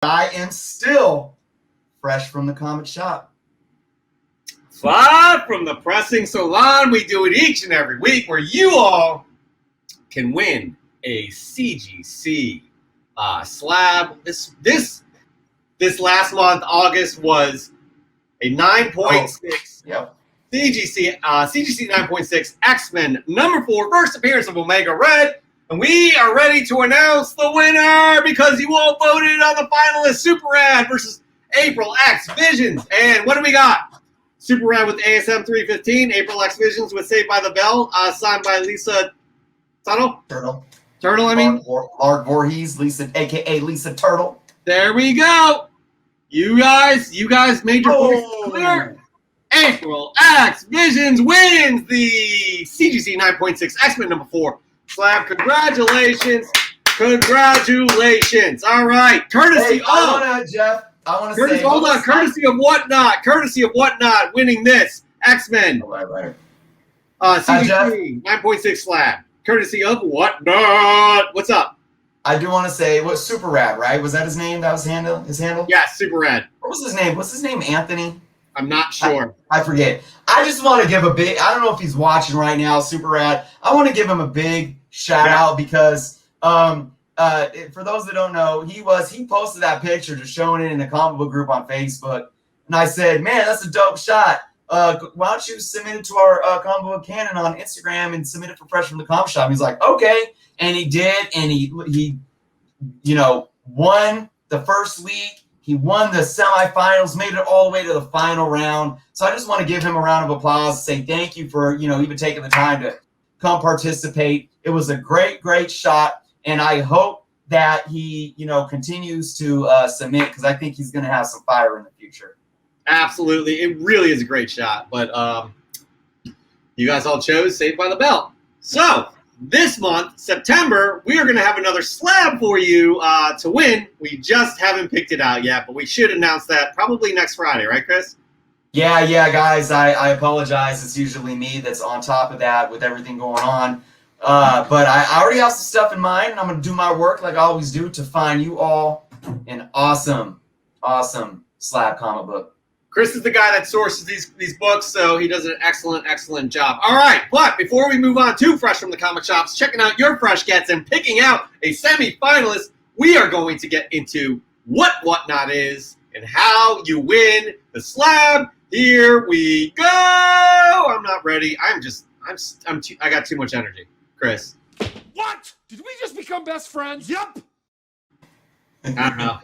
I am still fresh from the comic shop. Live from the pressing salon, we do it each and every week where you all can win a CGC slab. This last month, August, was a 9.6 Yep. CGC 9.6 X-Men #4 first appearance of Omega Red. And we are ready to announce the winner because you all voted on the finalists. Super Rad versus April X Visions. And what do we got? Super Rad with ASM 315. April X Visions with Saved by the Bell. Signed by Lisa Turtle. I mean. Lark Voorhees, Lisa, a.k.a. Lisa Turtle. There we go. You guys made your voice clear. April X Visions wins the CGC 9.6 X-Men #4 slab. Congratulations. All right. Courtesy of Jeff. I want to say. Hold on. Courtesy of Whatnot winning this X-Men CGC 9.6 slab. Courtesy of Whatnot. What's up? I do want to say, what Super Rad, right? Was that his name? That was his handle? Yeah, Super Rad. What was his name? What's his name? Anthony? I'm not sure. I forget. I just want to give I don't know if he's watching right now, Super Rad. I want to give him a big shout out because for those that don't know, he posted that picture just showing it in the comic book group on Facebook. And I said, man, that's a dope shot. Why don't you submit it to our comic book canon on Instagram and submit it for Fresh from the Comic Shop? He's like, okay. And he did, and he won the first week. He won the semifinals, made it all the way to the final round. So I just want to give him a round of applause, say thank you for, even taking the time to come participate. It was a great, great shot. And I hope that he, continues to submit because I think he's going to have some fire in the future. Absolutely. It really is a great shot. But you guys all chose Saved by the Bell. So this month, September, we are going to have another slab for you to win. We just haven't picked it out yet, but we should announce that probably next Friday, right, Chris? Yeah, guys. I apologize. It's usually me that's on top of that with everything going on. But I already have some stuff in mind, and I'm going to do my work like I always do to find you all an awesome, awesome slab comic book. Chris is the guy that sources these books, so he does an excellent job. All right, but before we move on to Fresh from the Comic Shops, checking out your fresh gets and picking out a semi-finalist, we are going to get into what Whatnot is and how you win the slab. Here we go. I'm not ready. I got too much energy. Chris. What? Did we just become best friends? Yup. I don't know.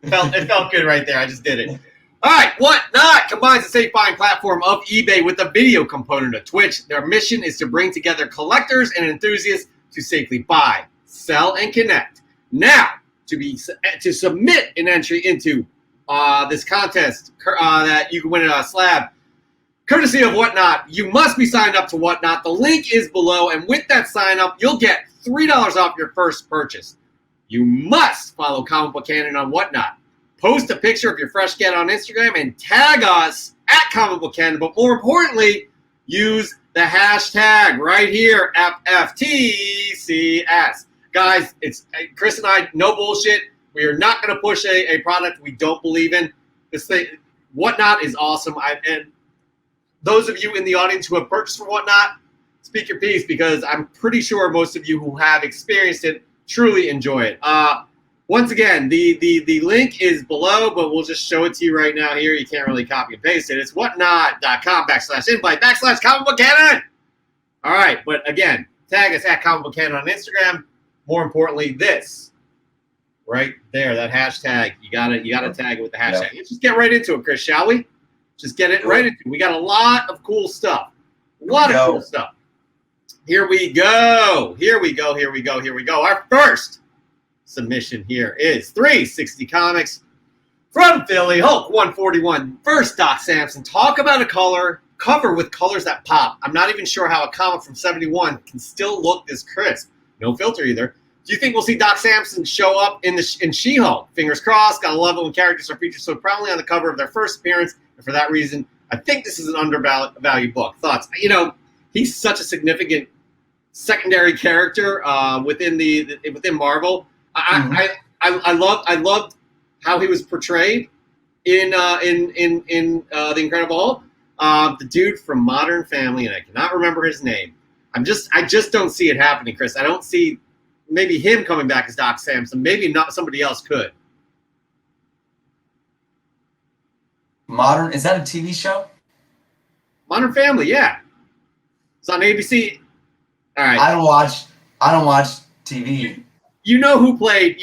It felt good right there. I just did it. All right, Whatnot combines the safe-buying platform of eBay with the video component of Twitch. Their mission is to bring together collectors and enthusiasts to safely buy, sell, and connect. Now, to submit an entry into this contest that you can win a slab, courtesy of Whatnot, you must be signed up to Whatnot. The link is below, and with that sign-up, you'll get $3 off your first purchase. You must follow Comic Book Canon on Whatnot. Post a picture of your fresh get on Instagram and tag us at Comic Book Canon. But more importantly, use the hashtag right here, FFTCS. Guys, it's Chris and I, no bullshit. We are not going to push a product we don't believe in. This thing, Whatnot is awesome. And those of you in the audience who have purchased from Whatnot, speak your piece because I'm pretty sure most of you who have experienced it truly enjoy it. Once again, the link is below, but we'll just show it to you right now here. You can't really copy and paste it. It's whatnot.com/invite/Comic Book Canon. All right, but again, tag us at Comic Book Canon on Instagram. More importantly, this right there, that hashtag. You gotta tag it with the hashtag. Let's just get right into it, Chris, shall we? Just get it right into it. We got a lot of cool stuff. Cool stuff. Here we go. Our first submission here is 360 Comics from Philly, Hulk 141. First, Doc Samson. Talk about a cover with colors that pop. I'm not even sure how a comic from 71 can still look this crisp. No filter either. Do you think we'll see Doc Samson show up in She-Hulk? Fingers crossed. Gotta love it when characters are featured so prominently on the cover of their first appearance. And for that reason, I think this is an undervalued book. Thoughts? He's such a significant secondary character within Marvel. I loved how he was portrayed in the Incredible Hulk. The dude from Modern Family, and I cannot remember his name. I just don't see it happening, Chris. I don't see maybe him coming back as Doc Samson. Maybe not. Somebody else could. Modern, is that a TV show? Modern Family, yeah. It's on ABC. All right. I don't watch TV. You know who played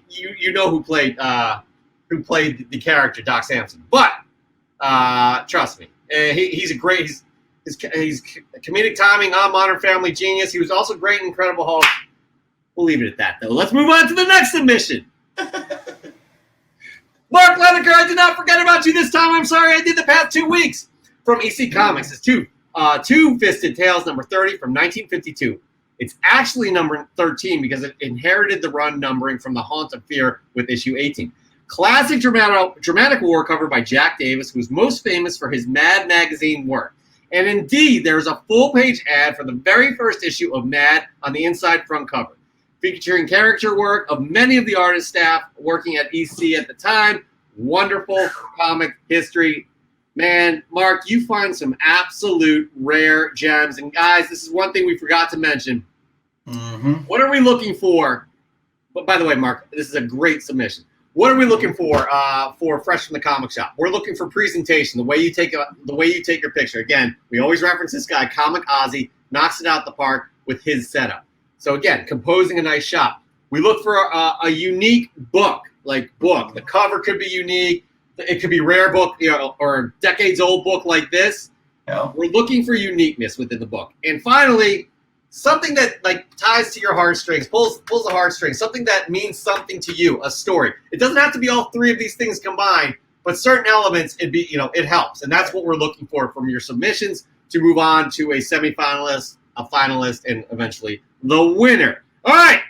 you know who played the character Doc Samson. But trust me, he's a great he's comedic timing on Modern Family, genius. He was also great in Incredible Hulk. We'll leave it at that though. Let's move on to the next submission. Mark Lenaker, I did not forget about you this time. I'm sorry I did the past 2 weeks. From EC Comics, it's Two-Fisted Tales number 30 from 1952. It's actually number 13 because it inherited the run numbering from The Haunt of Fear with issue 18. Classic dramatic war cover by Jack Davis, who's most famous for his Mad magazine work. And indeed, there's a full-page ad for the very first issue of Mad on the inside front cover, featuring character work of many of the artist staff working at EC at the time. Wonderful comic history. Man, Mark, you find some absolute rare gems. And guys, this is one thing we forgot to mention. Mm-hmm. What are we looking for? But by the way, Mark, this is a great submission. What are we looking for Fresh from the Comic Shop? We're looking for presentation, the way you take your picture. Again, we always reference this guy, Comic Ozzy, knocks it out the park with his setup. So again, composing a nice shot. We look for a unique book. The cover could be unique. It could be rare book, or decades-old book like this. Yeah. We're looking for uniqueness within the book. And finally, something that ties to your heartstrings, pulls the heartstrings, something that means something to you, a story. It doesn't have to be all three of these things combined, but certain elements, it helps. And that's what we're looking for from your submissions to move on to a semifinalist, a finalist, and eventually the winner. All right.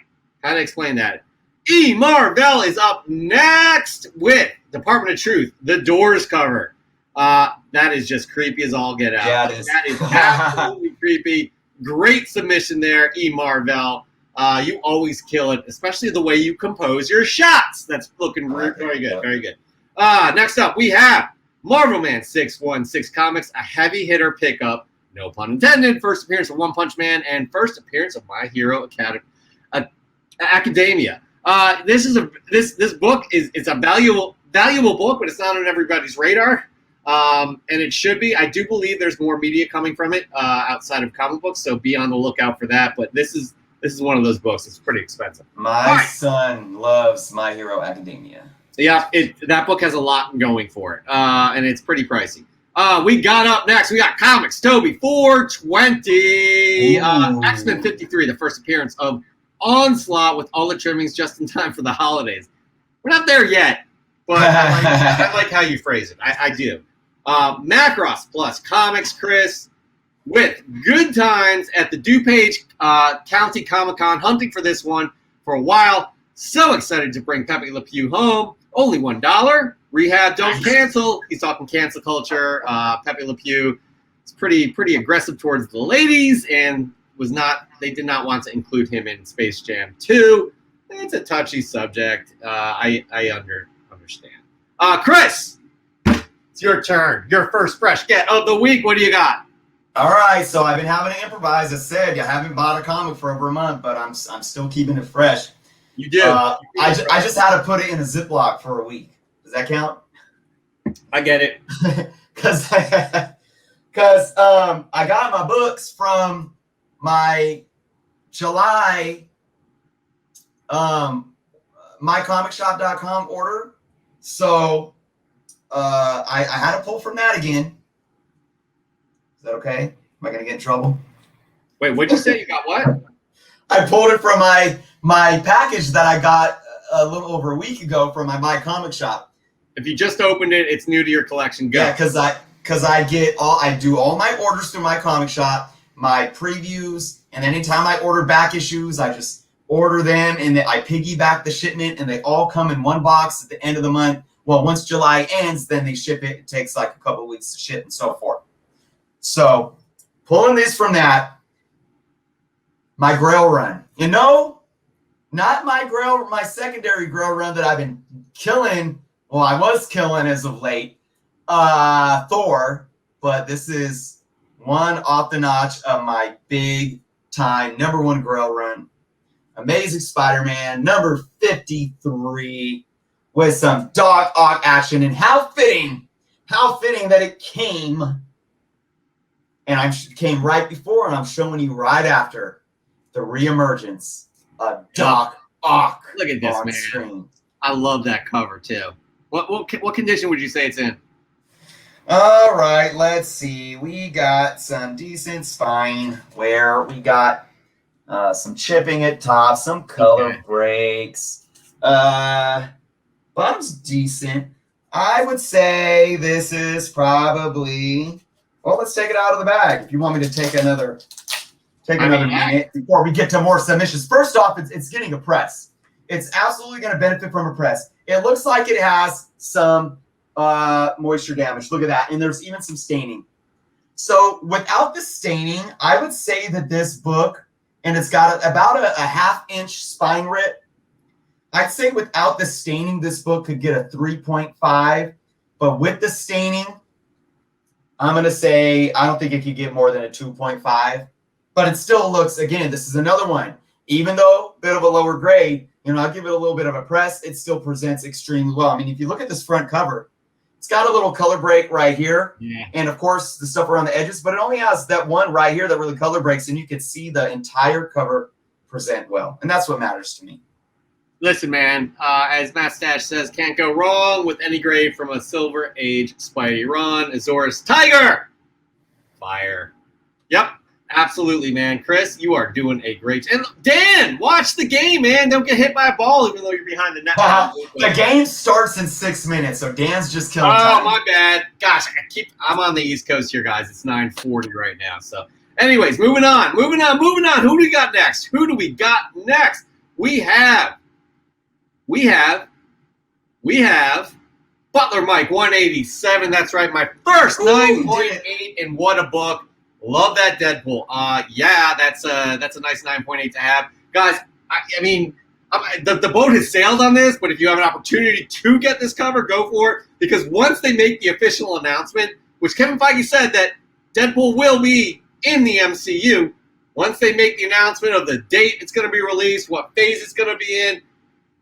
How to explain that? E. Marvell is up next with Department of Truth, The Doors cover. That is just creepy as all get out. Yeah, it is. That is absolutely creepy. Great submission there, E. Marvell. You always kill it, especially the way you compose your shots. That's looking very good, very good. Next up, we have Marvel Man 616 Comics, a heavy hitter pickup, no pun intended. First appearance of One Punch Man and first appearance of My Hero Academia. This book is a valuable book, but it's not on everybody's radar, and it should be. I do believe there's more media coming from it outside of comic books, so be on the lookout for that. But this is one of those books. It's pretty expensive. My son loves My Hero Academia. Yeah, that book has a lot going for it, and it's pretty pricey. We got up next. We got Comics Toby 420, X-Men 53, the first appearance of Onslaught with all the trimmings just in time for the holidays. We're not there yet, but I like how you phrase it. I do. Macross Plus Comics, Chris, with good times at the DuPage County Comic-Con, hunting for this one for a while. So excited to bring Pepe Le Pew home. Only $1. Rehab, don't cancel. He's talking cancel culture. Pepe Le Pew is pretty aggressive towards the ladies and they did not want to include him in Space Jam 2. It's a touchy subject. I understand. Chris, it's your turn. Your first fresh get of the week. What do you got? All right, so I've been having to improvise. I said I haven't bought a comic for over a month, but I'm still keeping it fresh. You do. I just had to put it in a Ziploc for a week. Does that count? I get it. Because I got my books from my July mycomicshop.com order. So I had to pull from that again. Is that okay? Am I going to get in trouble? Wait, what'd you say? You got what? I pulled it from my package that I got a little over a week ago from my comic shop. If you just opened it, it's new to your collection. Go. Yeah, because I do all my orders through my comic shop, my previews, and anytime I order back issues, I just order them and I piggyback the shipment, and they all come in one box at the end of the month. Well, once July ends, then they ship it. It takes like a couple of weeks to ship and so forth. So pulling this from that, my Grail run. No Not my secondary Grail run that I've been killing. Well, I was killing as of late. Thor, but this is one off the notch of my big time #1 Grail run. Amazing Spider-Man, number 53, with some Doc Ock action. And how fitting that it came. And I came right before, and I'm showing you right after the reemergence of Doc Ock. Look at this, on man. screen. I love that cover too. What condition would you say it's in? All right, let's see. We got some decent spine where we got some chipping at top, some color breaks. Bottom's decent. I would say this is probably. Well, let's take it out of the bag. If you want me to take another minute before we get to more submissions. First off, it's getting a press. It's absolutely going to benefit from a press. It looks like it has some moisture damage. Look at that. And there's even some staining. So without the staining, I would say that this book, and it's got about a 1/2-inch spine rip. I'd say without the staining, this book could get a 3.5. But with the staining, I'm going to say I don't think it could get more than a 2.5. But it still looks, again, this is another one. Even though a bit of a lower grade, I'll give it a little bit of a press. It still presents extremely well. I mean, if you look at this front cover, it's got a little color break right here. Yeah. And, of course, the stuff around the edges. But it only has that one right here that really color breaks. And you can see the entire cover present well. And that's what matters to me. Listen, man, as Matt Stash says, can't go wrong with any grade from a Silver Age Spidey run. Azores Tiger! Fire. Yep, absolutely, man. Chris, you are doing a great job. And Dan, watch the game, man. Don't get hit by a ball even though you're behind the net. The game starts in 6 minutes, so Dan's just killing Oh, time. my bad. Gosh, I'm on the East Coast here, guys. It's 9:40 right now. So, anyways, moving on. Who do we got next? We have Butler Mike 187. That's right, my first 9.8, and what a book. Love that Deadpool. Yeah, that's a nice 9.8 to have, guys. I mean, the boat has sailed on this, but if you have an opportunity to get this cover, go for it, because once they make the official announcement, which Kevin Feige said that Deadpool will be in the MCU, once they make the announcement of the date it's going to be released, what phase it's going to be in,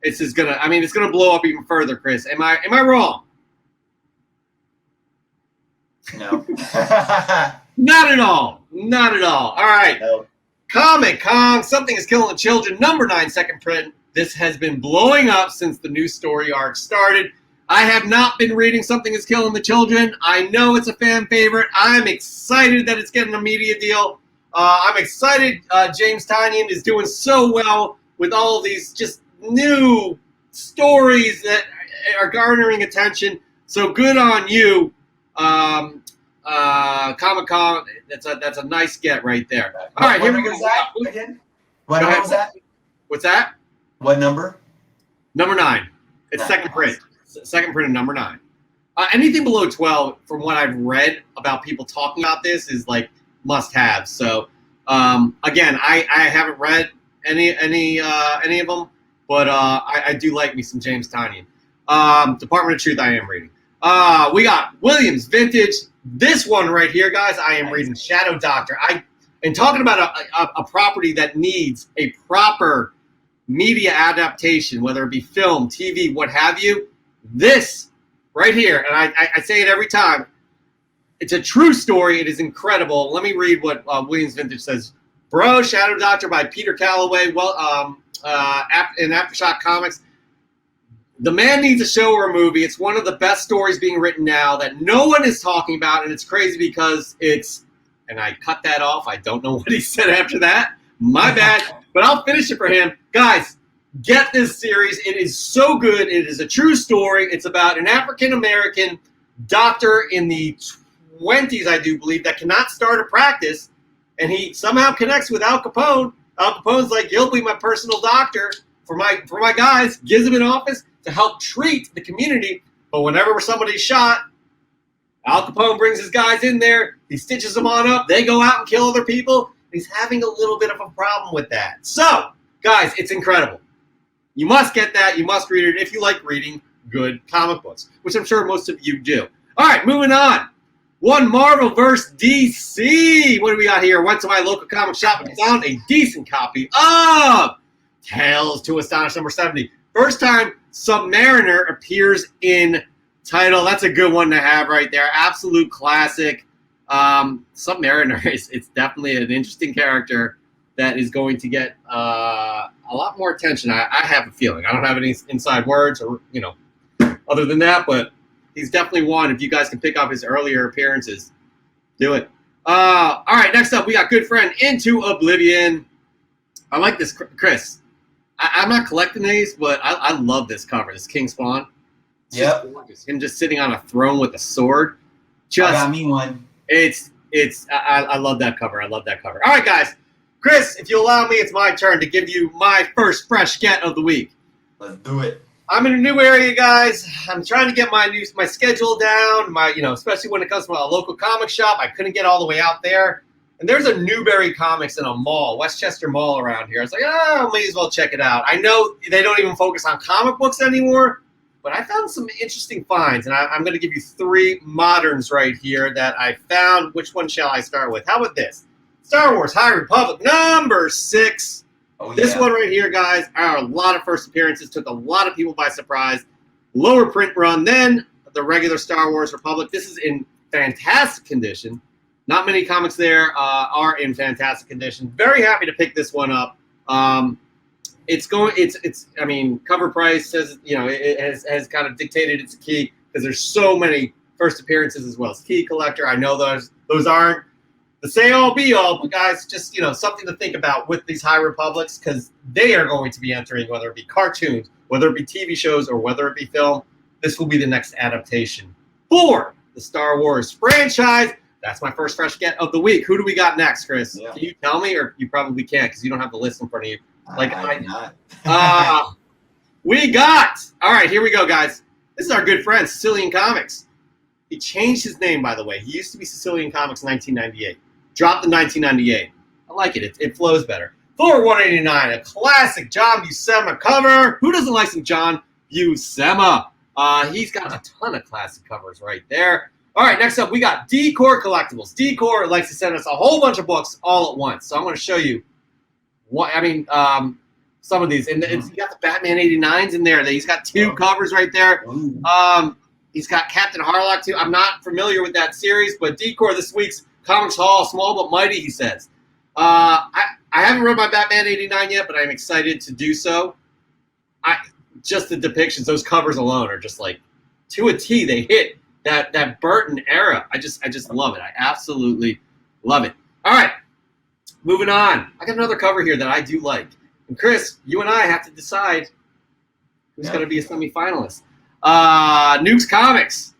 it's going to blow up even further, Chris. Am I wrong? No. Not at all. All right. No. Comic Con, Something is Killing the Children, number 9, second print. This has been blowing up since the new story arc started. I have not been reading Something is Killing the Children. I know it's a fan favorite. I'm excited that it's getting a media deal. I'm excited James Tynion is doing so well with all of these just new stories that are garnering attention. So good on you, Comic-Con. That's a nice get right there. All right, here we go. Again? What number was that? What's that? What number? Number 9. It's second print. Second print of number 9. Anything below 12, from what I've read about people talking about this, is like must-have. So again, I haven't read any of them, but I do like me some James Tynion. Department of Truth I am reading. We got Williams Vintage. This one right here, guys, I am reading Shadow Doctor. And talking about a property that needs a proper media adaptation, whether it be film, TV, what have you, this right here, and I say it every time, it's a true story. It is incredible. Let me read what Williams Vintage says. Bro, Shadow Doctor by Peter Calloway, in Aftershock Comics. The man needs a show or a movie. It's one of the best stories being written now that no one is talking about, and it's crazy because it's, and I cut that off. I don't know what he said after that. My bad, but I'll finish it for him. Guys, get this series. It is so good. It is a true story. It's about an African-American doctor in the 20s, I do believe, that cannot start a practice, and he somehow connects with Al Capone. Al Capone's like, he'll be my personal doctor for my guys, gives him an office to help treat the community. But whenever somebody's shot, Al Capone brings his guys in there, he stitches them on up, they go out and kill other people. He's having a little bit of a problem with that. So, guys, it's incredible. You must get that. You must read it if you like reading good comic books, which I'm sure most of you do. All right, moving on. One Marvel vs. DC. What do we got here? Went to my local comic shop and found a decent copy of Tales to Astonish number 70. First time Submariner appears in title. That's a good one to have right there. Absolute classic. Submariner it's definitely an interesting character that is going to get a lot more attention. I have a feeling. I don't have any inside words or other than that, but he's definitely one. If you guys can pick up his earlier appearances, do it. All right, next up we got good friend Into Oblivion. I like this, Chris. I'm not collecting these, but I love this cover. This King Spawn. Yep. Him just sitting on a throne with a sword. I got me one. I love that cover. I love that cover. All right, guys. Chris, if you allow me, it's my turn to give you my first fresh get of the week. Let's do it. I'm in a new area, guys. I'm trying to get my schedule down. Especially when it comes to a local comic shop, I couldn't get all the way out there. And there's a Newberry Comics in a mall, Westchester Mall around here. I was like, may as well check it out. I know they don't even focus on comic books anymore, but I found some interesting finds, and I'm going to give you 3 moderns right here that I found. Which one shall I start with? How about this? Star Wars High Republic number 6. Oh, This one right here, guys, are a lot of first appearances. Took a lot of people by surprise. Lower print run than the regular Star Wars Republic. This is in fantastic condition. Not many comics there are in fantastic condition. Very happy to pick this one up. Cover price says, it has kind of dictated it's a key because there's so many first appearances as well as key collector. I know those aren't the say all be all, but guys, just something to think about with these High Republics because they are going to be entering, whether it be cartoons, whether it be TV shows, or whether it be film. This will be the next adaptation for the Star Wars franchise. That's my first fresh get of the week. Who do we got next, Chris? Yeah. Can you tell me, or you probably can't because you don't have the list in front of you? Not. We got. All right, here we go, guys. This is our good friend, Sicilian Comics. He changed his name, by the way. He used to be Sicilian Comics 1998. Dropped in 1998. I like it. It flows better. Thor 189, a classic John Buscema cover. Who doesn't like some John Buscema? He's got a ton of classic covers right there. All right, next up, we got Decor Collectibles. Decor likes to send us a whole bunch of books all at once. So I'm going to show you some of these. And you got the Batman 89s in there. He's got 2 covers right there. He's got Captain Harlock, too. I'm not familiar with that series, but Decor this week's Comics Haul, small but mighty, he says. I haven't read my Batman 89 yet, but I'm excited to do so. Just the depictions, those covers alone are just like, to a T, they hit that Burton era. I just love it. I absolutely love it. All right, moving on. I got another cover here that I do like. And Chris, you and I have to decide who's going to be a semifinalist. Nukes Comics.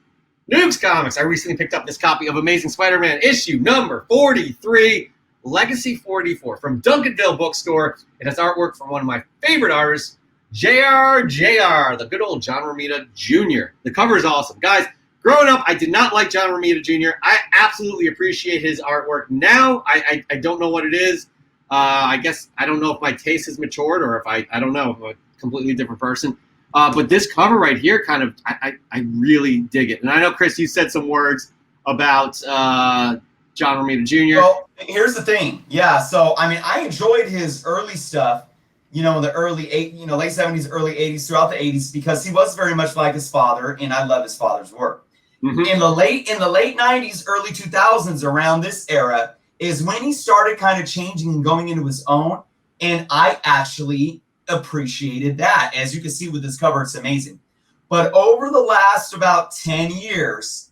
Nukes Comics. I recently picked up this copy of Amazing Spider-Man issue number 43, Legacy 44, from Duncanville Bookstore. It has artwork from one of my favorite artists, JR, the good old John Romita Jr. The cover is awesome. Guys, growing up, I did not like John Romita Jr. I absolutely appreciate his artwork. Now, I don't know what it is. I guess I don't know if my taste has matured or if I don't know, I'm a completely different person. But this cover right here kind of, I really dig it. And I know, Chris, you said some words about John Romita Jr. Well, here's the thing. Yeah, so, I enjoyed his early stuff, in the late 70s, early 80s, throughout the 80s, because he was very much like his father, and I love his father's work. Mm-hmm. In the late 90s, early 2000s, around this era, is when he started kind of changing and going into his own, and I actually appreciated that. As you can see with this cover, it's amazing. But over the last about 10 years,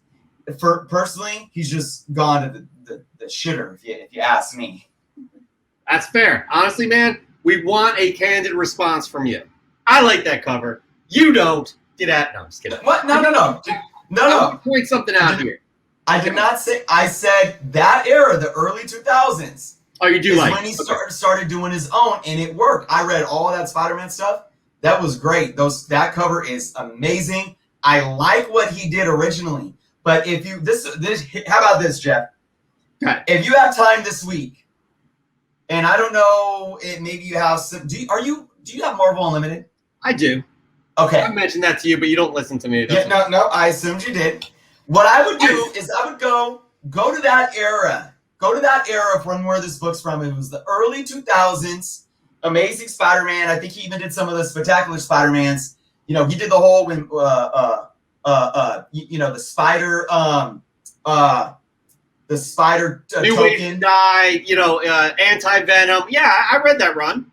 personally, he's just gone to the shitter, if you ask me. That's fair. Honestly, man, we want a candid response from you. I like that cover. You don't. Get at. No, I'm just kidding. What? No. Point something out here. I did not say. I said that era, the early 2000s. Oh, you do like when he started doing his own, and it worked. I read all of that Spider-Man stuff. That was great. That cover is amazing. I like what he did originally. But if you how about this, Jeff? Okay. If you have time this week, and I don't know, maybe you have some. Do you have Marvel Unlimited? I do. Okay. I mentioned that to you, but you don't listen to me. Yeah, no, I assumed you did. What I would do is I would go to that era. Go to that era from where this book's from. It was the early 2000s. Amazing Spider-Man. I think he even did some of the Spectacular Spider-Mans. You know, he did the whole when the spider New Way to token. Die, Anti-Venom. Yeah, I read that run.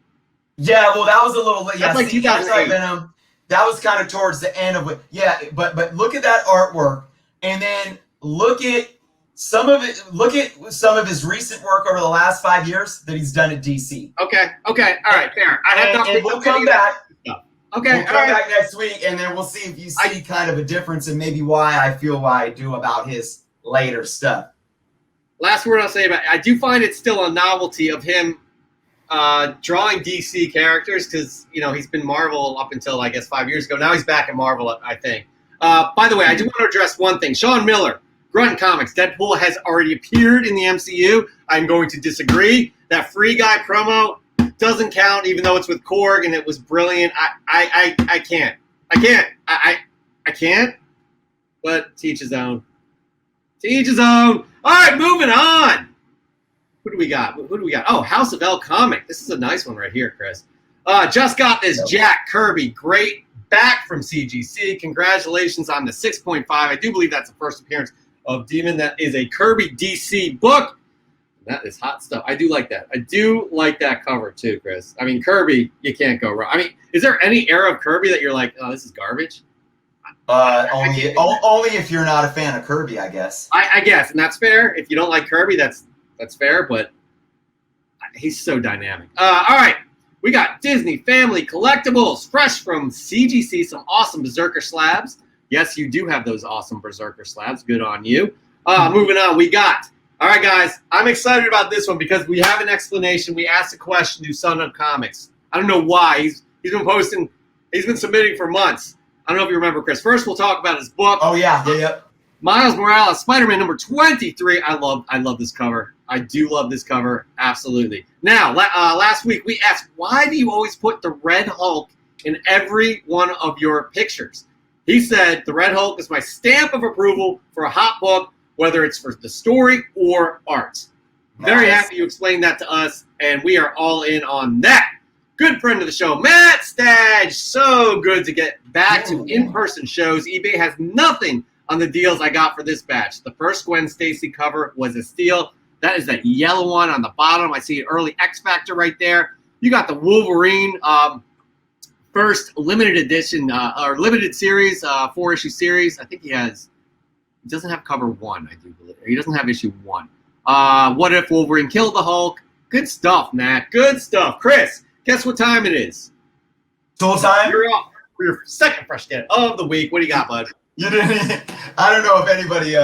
Yeah, well, that was a little late. Yeah, That's like 2008. Venom. That was kind of towards the end of it. Yeah, but look at that artwork, and then look at some of it. Look at some of his recent work over the last 5 years that he's done at DC. Okay, all right, fair. I have And we'll come back. Okay, We'll come back next week, and then we'll see if you see kind of a difference and maybe why I feel why I do about his later stuff. Last word I'll say about it, I do find it still a novelty of him drawing DC characters because, he's been Marvel up until, I guess, 5 years ago. Now he's back at Marvel, I think. By the way, I do want to address one thing. Sean Miller, Grunt Comics, Deadpool has already appeared in the MCU. I'm going to disagree. That Free Guy promo doesn't count, even though it's with Korg and it was brilliant. I can't. I can't. But to each his own. To each his own. All right, moving on. Who do we got? Oh, House of L comic. This is a nice one right here, Chris. Just got this Jack Kirby. Great back from CGC. Congratulations on the 6.5. I do believe that's the first appearance of Demon. That is a Kirby DC book. That is hot stuff. I do like that. I do like that cover too, Chris. I mean, Kirby, you can't go wrong. I mean, is there any era of Kirby that you're like, oh, this is garbage? Only if you're not a fan of Kirby, I guess. I guess, and that's fair. If you don't like Kirby, that's fair, but he's so dynamic. All right, we got Disney Family Collectibles, fresh from CGC, some awesome Berserker slabs. Yes, you do have those awesome Berserker slabs. Good on you. Moving on, we got, all right, guys, I'm excited about this one because we have an explanation. We asked a question to Son of Comics. I don't know why. He's been posting, he's been submitting for months. I don't know if you remember, Chris. First, we'll talk about his book. Oh, yeah. Miles Morales, Spider-Man number 23. I love this cover. I do love this cover. Absolutely. Now, last week, we asked, why do you always put the Red Hulk in every one of your pictures? He said, the Red Hulk is my stamp of approval for a hot book, whether it's for the story or art. Nice. Very happy you explained that to us, and we are all in on that. Good friend of the show, Matt Stadge. So good to get back to in-person shows. eBay has nothing on the deals I got for this batch. The first Gwen Stacy cover was a steal. That is that yellow one on the bottom. I see an early X Factor right there. You got the Wolverine first limited edition or limited series, 4-issue series. I think he doesn't have cover 1, I do believe. He doesn't have issue 1. What If Wolverine Killed the Hulk? Good stuff, Matt. Good stuff. Chris, guess what time it is? Tool time? You're up for your second fresh get of the week. What do you got, bud? You didn't. I don't know if anybody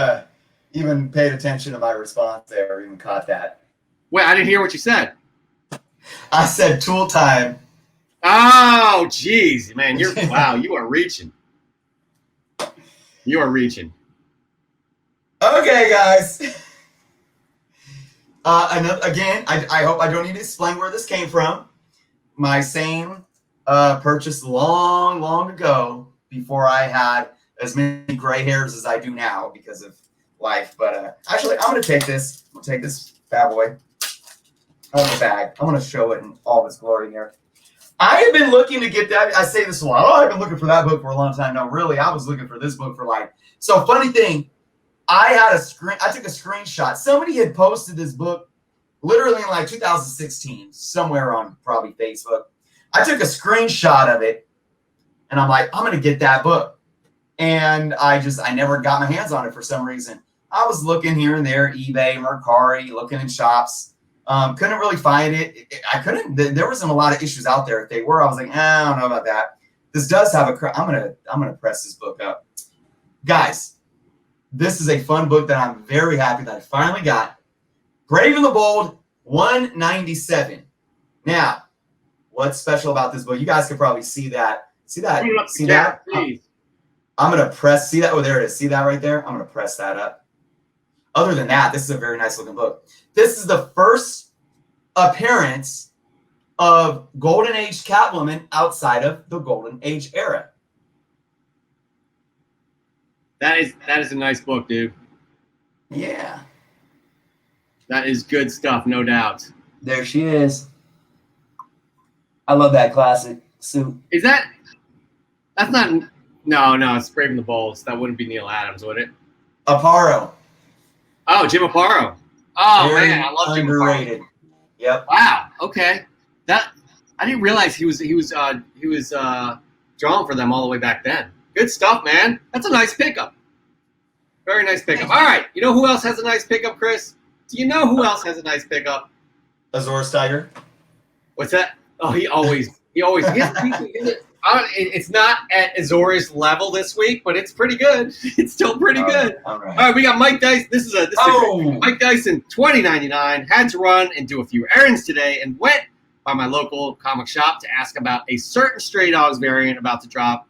even paid attention to my response there or even caught that. Wait, I didn't hear what you said. I said tool time. Oh, geez, man, wow, you are reaching. You are reaching. Okay, guys. Again, I hope I don't need to explain where this came from. My same purchase long ago before I had as many gray hairs as I do now because of life. But actually, I'm going to take this. I'm going to take this bad boy out of the bag. I'm going to show it in all of its glory here. I have been looking to get that. I say this a lot. Oh, I've been looking for that book for a long time. No, really, I was looking for this book for like. So funny thing, I took a screenshot. Somebody had posted this book literally in like 2016, somewhere on probably Facebook. I took a screenshot of it, and I'm like, I'm gonna get that book. And I never got my hands on it for some reason. I was looking here and there, eBay, Mercari, looking in shops. Couldn't really find it. I couldn't. There wasn't a lot of issues out there. If they were, I was like, I don't know about that. This does have I'm gonna press this book up, guys. This is a fun book that I'm very happy that I finally got. Brave and the Bold, 197. Now, what's special about this book? You guys can probably see that. See that? See that? I'm gonna press. See that? Oh, there it is. See that right there? I'm gonna press that up. Other than that, this is a very nice looking book. This is the first appearance of Golden Age Catwoman outside of the Golden Age era. That is a nice book, dude. Yeah. That is good stuff, no doubt. There she is. I love that classic suit. Is that's not no, it's Brave and the Bold. That wouldn't be Neil Adams, would it? Aparo. Oh, Jim Aparo. Oh Very man, I love Jim underrated. Aparo. Yep. Wow. Okay. That I didn't realize he was drawing for them all the way back then. Good stuff, man. That's a nice pickup. Very nice pickup. All right. You know who else has a nice pickup, Chris? Do you know who else has a nice pickup? Azores Tiger. What's that? Oh, he always. It's not at Azores level this week, but it's pretty good. It's still pretty good. All right. All right, we got Mike Dyson. This is a Mike Dyson, $20.99. Had to run and do a few errands today and went by my local comic shop to ask about a certain Stray Dogs variant about to drop.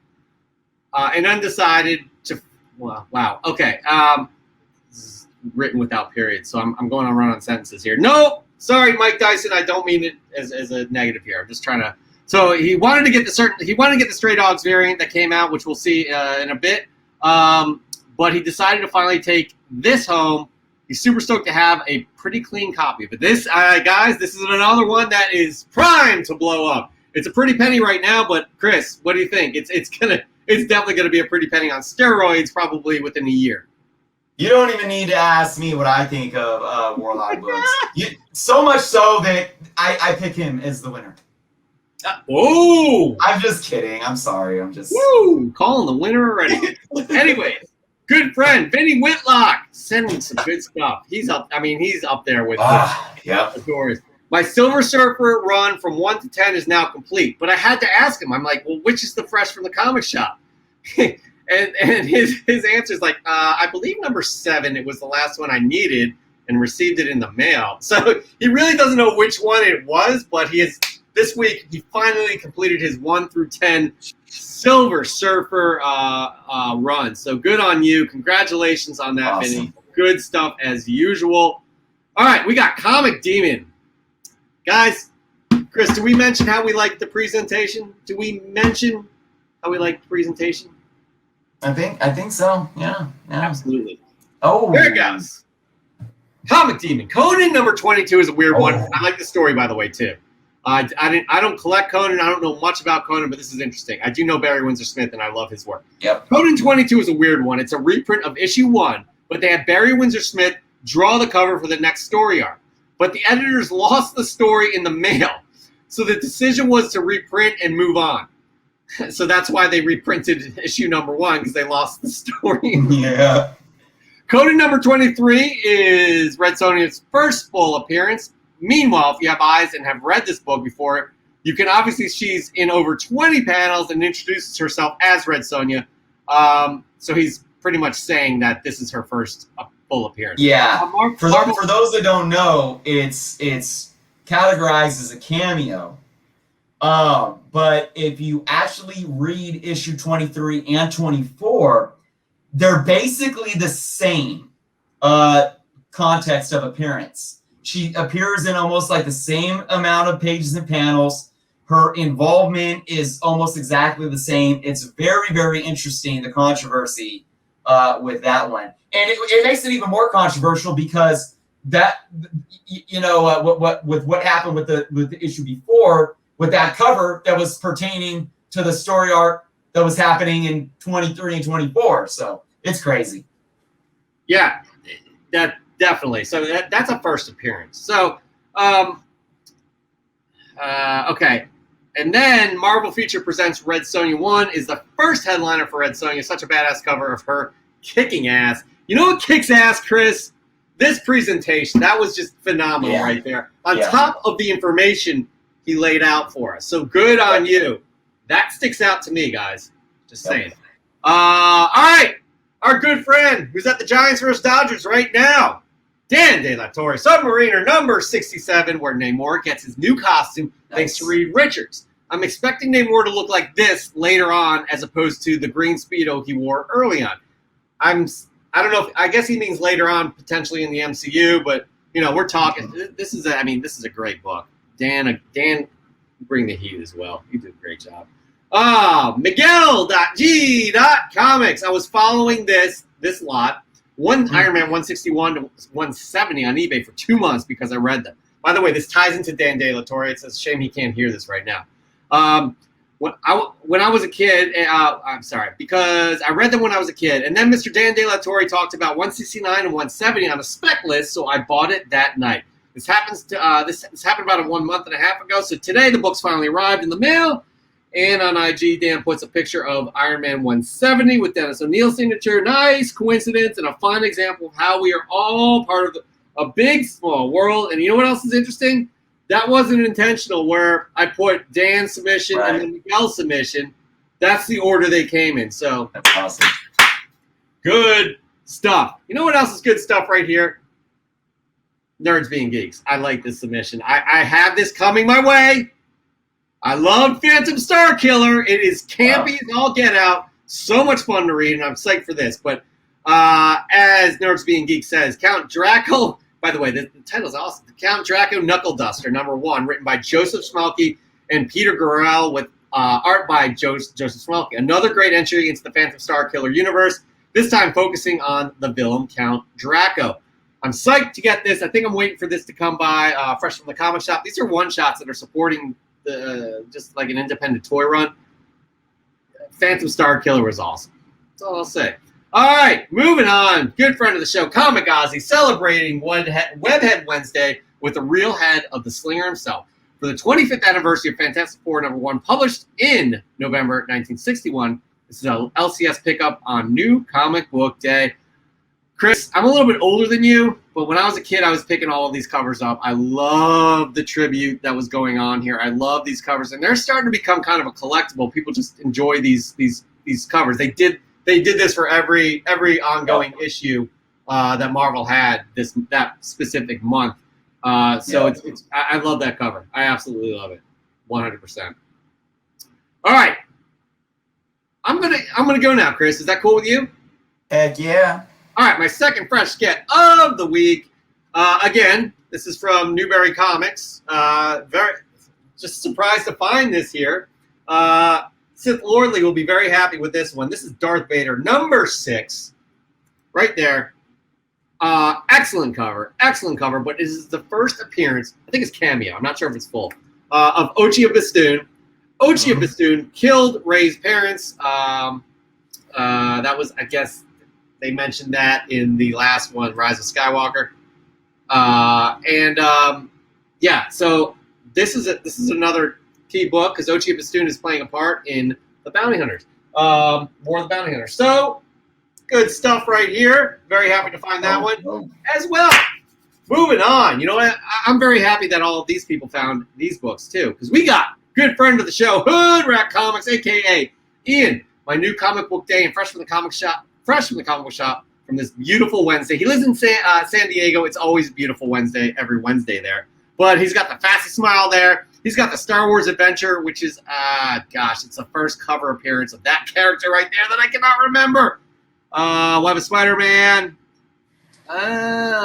And undecided to. Wow. Okay. This is written without periods, so I'm going on run-on sentences here. No, sorry, Mike Dyson. I don't mean it as a negative here. I'm just trying to. So he wanted to get the Stray Dogs variant that came out, which we'll see in a bit. But he decided to finally take this home. He's super stoked to have a pretty clean copy. But this, guys, this is another one that is primed to blow up. It's a pretty penny right now, but Chris, what do you think? It's definitely gonna be a pretty penny on steroids, probably within a year. You don't even need to ask me what I think of Warlock books. So much so that I pick him as the winner. Oh! I'm just kidding. I'm sorry. I'm just. Woo! Calling the winner already. Anyways, good friend Vinny Whitlock sending some good stuff. He's up. I mean, he's up there with Yep. Azores. My Silver Surfer run from 1 to 10 is now complete, but I had to ask him. I'm like, well, which is the fresh from the comic shop? and his answer is like, I believe number 7. It was the last one I needed and received it in the mail. So he really doesn't know which one it was, but this week he finally completed his 1 through 10 Silver Surfer run. So good on you. Congratulations on that, Awesome. Vinny. Good stuff as usual. All right, we got Comic Demon. Guys, Chris, do we mention how we like the presentation? Do we mention how we like the presentation? I think so. Yeah. Absolutely. Oh. There it goes. Comic Demon. Conan number 22 is a weird one. I like the story, by the way, too. I don't collect Conan. I don't know much about Conan, but this is interesting. I do know Barry Windsor Smith, and I love his work. Yep. Conan 22 is a weird one. It's a reprint of issue 1, but they had Barry Windsor Smith draw the cover for the next story arc. But the editors lost the story in the mail. So the decision was to reprint and move on. So that's why they reprinted issue number 1, because they lost the story. Yeah. Conan number 23 is Red Sonja's first full appearance. Meanwhile, if you have eyes and have read this book before, you can obviously she's in over 20 panels and introduces herself as Red Sonja. So he's pretty much saying that this is her first full appearance. Yeah. For those that don't know, it's categorized as a cameo. But if you actually read issue 23 and 24, they're basically the same context of appearance. She appears in almost like the same amount of pages and panels. Her involvement is almost exactly the same. It's very, very interesting, the controversy with that one. And it makes it even more controversial because that, what happened with the issue before, with that cover that was pertaining to the story arc that was happening in 23 and 24. So it's crazy. Yeah, that definitely. So that's a first appearance. So, okay. And then Marvel Feature Presents Red Sonja 1 is the first headliner for Red Sonja. Such a badass cover of her kicking ass. You know what kicks ass, Chris? This presentation. That was just phenomenal right there. On top of the information he laid out for us. So good on you. That sticks out to me, guys. Just saying. All right. Our good friend who's at the Giants vs. Dodgers right now, Dan De La Torre, Submariner number 67, where Namor gets his new costume thanks to Reed Richards. I'm expecting Namor to look like this later on as opposed to the green Speedo he wore early on. I don't know. I guess he means later on, potentially in the MCU, but, we're talking. This is a great book. Dan bring the heat as well. You did a great job. Miguel.g.comics. I was following this lot. Iron Man 161 to 170 on eBay for 2 months because I read them. By the way, this ties into Dan De La Torre. It's a shame he can't hear this right now. When I was a kid, I'm sorry, because I read them when I was a kid, and then Mr. Dan De La Torre talked about 169 and 170 on a spec list, so I bought it that night. This happens to this happened about 1.5 months ago. So today the books finally arrived in the mail, and on IG, Dan puts a picture of Iron Man 170 with Dennis O'Neill's signature. Nice coincidence and a fun example of how we are all part of a big, small world. And you know what else is interesting? That wasn't intentional where I put Dan's submission and then Miguel's submission. That's the order they came in. So That's awesome. Good stuff. You know what else is good stuff right here? Nerds Being Geeks. I like this submission. I have this coming my way. I love Phantom Star Killer. It is campy as all get out. So much fun to read, and I'm psyched for this. But as Nerds Being Geeks says, Count Draco, by the way, the title is awesome. Count Draco Knuckle Duster, #1, written by Joseph Schmalke and Peter Gurrell with art by Joseph Schmalke. Another great entry into the Phantom Star Killer universe, this time focusing on the villain Count Draco. I'm psyched to get this. I think I'm waiting for this to come by fresh from the comic shop. These are one-shots that are supporting just like an independent toy run. Phantom Star Killer was awesome. That's all I'll say. All right, moving on. Good friend of the show, Comic Ozzy, celebrating Webhead Wednesday with the real head of the Slinger himself. For the 25th anniversary of Fantastic Four #1, published in November 1961, this is a LCS pickup on New Comic Book Day. Chris, I'm a little bit older than you, but when I was a kid, I was picking all of these covers up. I love the tribute that was going on here. I love these covers, and they're starting to become kind of a collectible. People just enjoy these covers. They did this for every ongoing issue that Marvel had that specific month. I love that cover. I absolutely love it, 100%. All right, I'm gonna go now, Chris. Is that cool with you? Heck yeah. All right, my second fresh get of the week. Again, this is from Newberry Comics. Very just surprised to find this here. Sith Lordly will be very happy with this one. This is Darth Vader #6, right there. Excellent cover, but this is the first appearance, I think it's cameo, I'm not sure if it's full, of Ochia Bestoon. Ochia Bestoon killed Rey's parents. That was, I guess, they mentioned that in the last one, Rise of Skywalker. So this is another key book because Ochia Bestoon is playing a part in the Bounty Hunters, War of the Bounty Hunters. So good stuff right here. Very happy to find that one as well. Moving on. You know what? I'm very happy that all of these people found these books too, because we got good friend of the show, Hood Rat Comics, aka Ian, my new comic book day and fresh from the comic book shop from this beautiful Wednesday. He lives in San Diego. It's always a beautiful Wednesday, every Wednesday there. But he's got the fastest smile there. He's got the Star Wars Adventure, which is, it's the first cover appearance of that character right there that I cannot remember. Web of Spider-Man.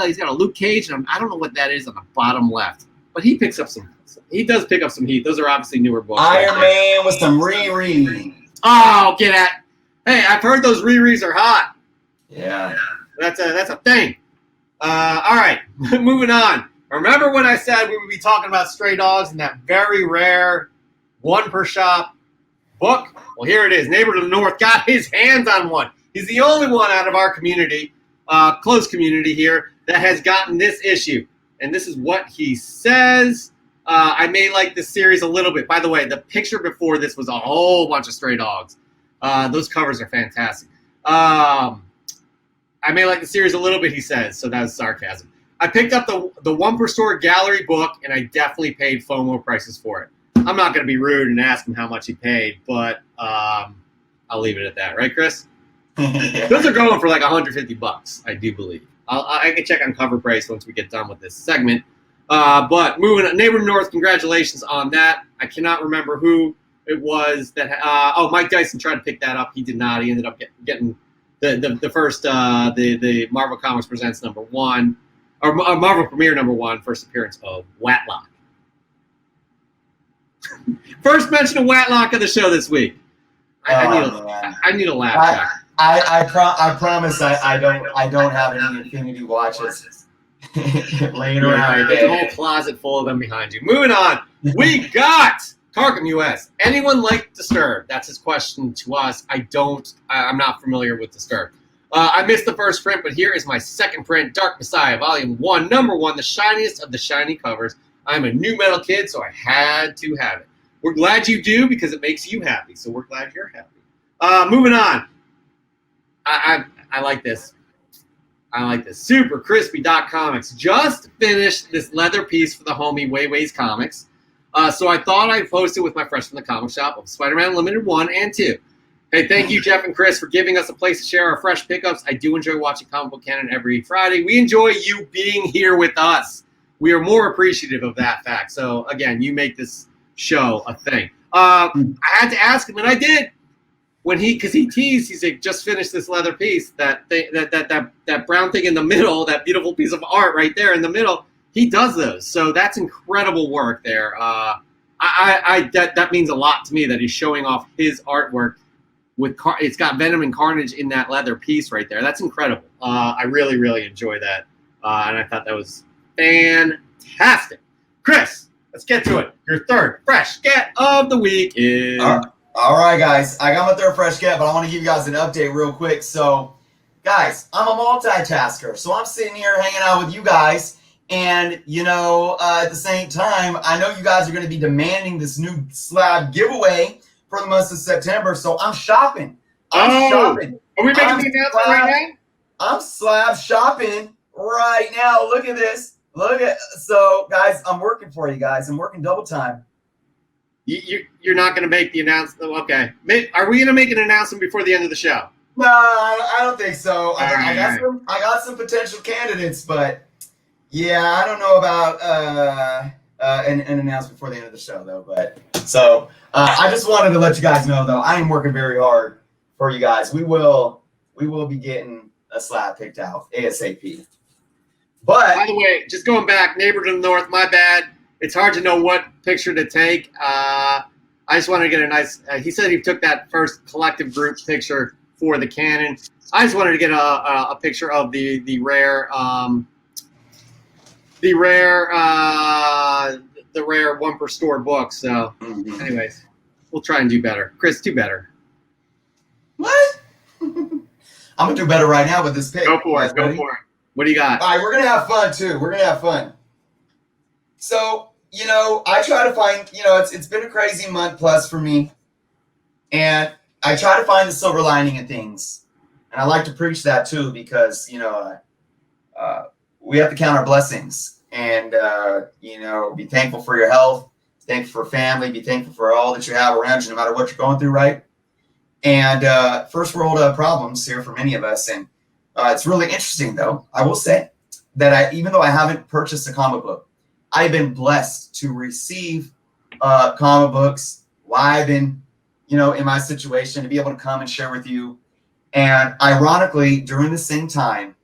He's got a Luke Cage, and I don't know what that is on the bottom left. But he does pick up some heat. Those are obviously newer books. Iron Man with some Riri. Oh, get at. Hey, I've heard those Riris are hot. Yeah. That's a thing. All right, moving on. Remember when I said we would be talking about Stray Dogs and that very rare one per shop book? Well, here it is. Neighbor to the North got his hands on one. He's the only one out of our community, close community here, that has gotten this issue. And this is what he says. I may like this series a little bit. By the way, the picture before this was a whole bunch of Stray Dogs. Those covers are fantastic. I may like the series a little bit, he says, so that was sarcasm. I picked up the one per store gallery book, and I definitely paid FOMO prices for it. I'm not going to be rude and ask him how much he paid, but I'll leave it at that. Right, Chris? Those are going for like $150, I do believe. I can check on cover price once we get done with this segment. But moving on, Neighbor North, congratulations on that. I cannot remember who it was that. Mike Dyson tried to pick that up. He did not. He ended up getting the first the Marvel Comics Presents #1 or Marvel Premiere #1 first appearance of Watlock. First mention of Watlock of the show this week. I need a laugh track. I promise I don't have any Infinity watches laying around. There's a whole closet full of them behind you. Moving on. We got Tarkham US. Anyone like Disturbed? That's his question to us. I'm not familiar with Disturbed. I missed the first print, but here is my second print, Dark Messiah, Volume 1, Number 1, the shiniest of the shiny covers. I'm a new metal kid, so I had to have it. We're glad you do because it makes you happy, so we're glad you're happy. Moving on. I like this. I like this. Super Crispy Comics just finished this leather piece for the homie Weiwei's Comics. So I thought I'd post it with my friends from the comic shop of Spider-Man Unlimited 1 and 2. Hey, thank you, Jeff and Chris, for giving us a place to share our fresh pickups. I do enjoy watching Comic Book Canon every Friday. We enjoy you being here with us. We are more appreciative of that fact. So, again, you make this show a thing. I had to ask him, and I did. Because he teased, he's like, just finished this leather piece, that brown thing in the middle, that beautiful piece of art right there in the middle. He does those, so that's incredible work there. That means a lot to me that he's showing off his artwork with it's got Venom and Carnage in that leather piece right there. That's incredible. I really, really enjoy that, and I thought that was fantastic. Chris, let's get to it. Your third fresh get of the week is. All right, guys. I got my third fresh get, but I want to give you guys an update real quick. So, guys, I'm a multitasker. So I'm sitting here hanging out with you guys. And, at the same time, I know you guys are going to be demanding this new slab giveaway for the month of September. So I'm shopping. I'm shopping. Are we making the announcement right now? I'm slab shopping right now. Look at this. So, guys, I'm working for you guys. I'm working double time. You're not going to make the announcement? Okay. Are we going to make an announcement before the end of the show? No, I don't think so. I got some potential candidates, but yeah, I don't know about an announcement before the end of the show, though. But so I just wanted to let you guys know, though, I am working very hard for you guys. We will be getting a slab picked out ASAP. But by the way, just going back, neighbor to the north, my bad. It's hard to know what picture to take. I just wanted to get a nice. He said he took that first collective group picture for the Canon. I just wanted to get a picture of the rare one per store book. So, anyways, we'll try and do better. Chris, do better. What? I'm gonna do better right now with this pick. Go for it. Go for it. What do you got? All right, we're gonna have fun too. We're gonna have fun. So, I try to find, it's been a crazy month plus for me. And I try to find the silver lining in things. And I like to preach that too because, we have to count our blessings and, be thankful for your health, thankful for family, be thankful for all that you have around you, no matter what you're going through, right? And first world problems here for many of us. And it's really interesting, though. I will say that even though I haven't purchased a comic book, I've been blessed to receive comic books while I've been, in my situation, to be able to come and share with you. And ironically, during the same time,